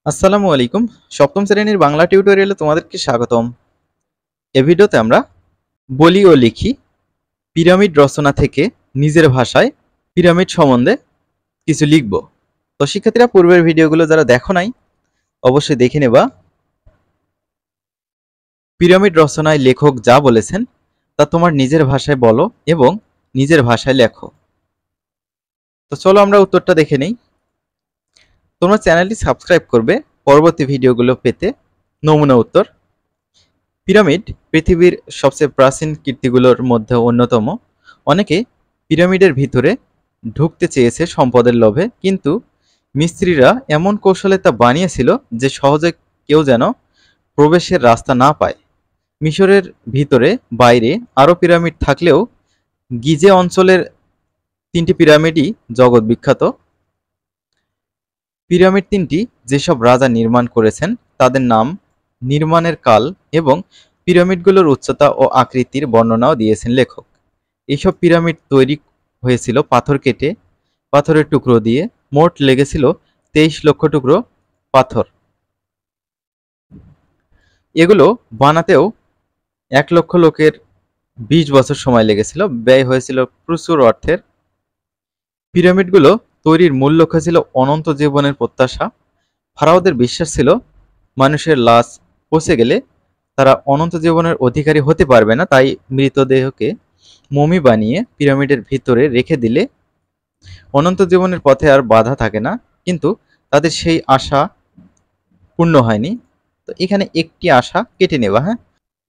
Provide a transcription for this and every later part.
আসসালামু আলাইকুম। সপ্তম শ্রেণীর বাংলা টিউটোরিয়ালে তোমাদেরকে স্বাগতম। এ ভিডিওতে আমরা বলি ও লিখি পিরামিড রচনা থেকে নিজের ভাষায় পিরামিড সম্বন্ধে কিছু লিখব। তো শিক্ষার্থীরা, পূর্বের ভিডিওগুলো যারা দেখো নাই অবশ্যই দেখে নেবা। পিরামিড রচনায় লেখক যা বলেছেন তা তোমার নিজের ভাষায় বলো এবং নিজের ভাষায় লেখো। তো চলো আমরা উত্তরটা দেখে নেই। তোমরা চ্যানেলটি সাবস্ক্রাইব করবে পরবর্তী ভিডিওগুলো পেতে। নমুনা উত্তর: পিরামিড পৃথিবীর সবচেয়ে প্রাচীন কীর্তিগুলোর মধ্যে অন্যতম। অনেকে পিরামিডের ভিতরে ঢুকতে চেয়েছে সম্পদের লোভে, কিন্তু মিস্ত্রিরা এমন কৌশলে তা বানিয়েছিল যে সহজে কেউ যেন প্রবেশের রাস্তা না পায়। মিশরের ভিতরে বাইরে আরও পিরামিড থাকলেও গিজে অঞ্চলের 3টি পিরামিডই জগৎ বিখ্যাত। পিরামিড 3টি যেসব রাজা নির্মাণ করেছেন তাদের নাম, নির্মাণের কাল এবং পিরামিডগুলোর উচ্চতা ও আকৃতির বর্ণনাও দিয়েছেন লেখক। এইসব পিরামিড তৈরি হয়েছিল পাথর কেটে, পাথরের টুকরো দিয়ে। মোট লেগেছিল 23 লক্ষ টুকরো পাথর। এগুলো বানাতেও 1 লক্ষ লোকের 20 বছর সময় লেগেছিল। ব্যয় হয়েছিল প্রচুর অর্থের। পিরামিডগুলো তৈরির মূল লক্ষ্য ছিল অনন্ত জীবনের প্রত্যাশা। ফারাওদের বিশ্বাস ছিল মানুষের লাশ পচে গেলে তারা অনন্ত জীবনের অধিকারী হতে পারবে না, তাই মৃতদেহকে মমি বানিয়ে পিরামিডের ভিতরে রেখে দিলে অনন্ত জীবনের পথে আর বাধা থাকে না। কিন্তু তাদের সেই আশা পূর্ণ হয়নি। তো এখানে একটি আশা কেটে নেবা। হ্যাঁ,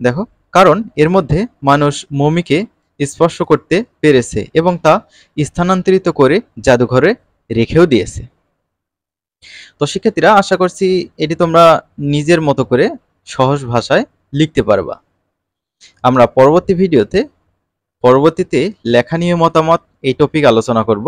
দেখো, কারণ এর মধ্যে মানুষ মমিকে স্পর্শ করতে পেরেছে এবং তা স্থানান্তরিত করে জাদুঘরে রেখেও দিয়েছে। তো শিক্ষার্থীরা, আশা করছি এটি তোমরা নিজের মতো করে সহজ ভাষায় লিখতে পারবা। আমরা পরবর্তীতে লেখা নিয়ে মতামত এই টপিক আলোচনা করব।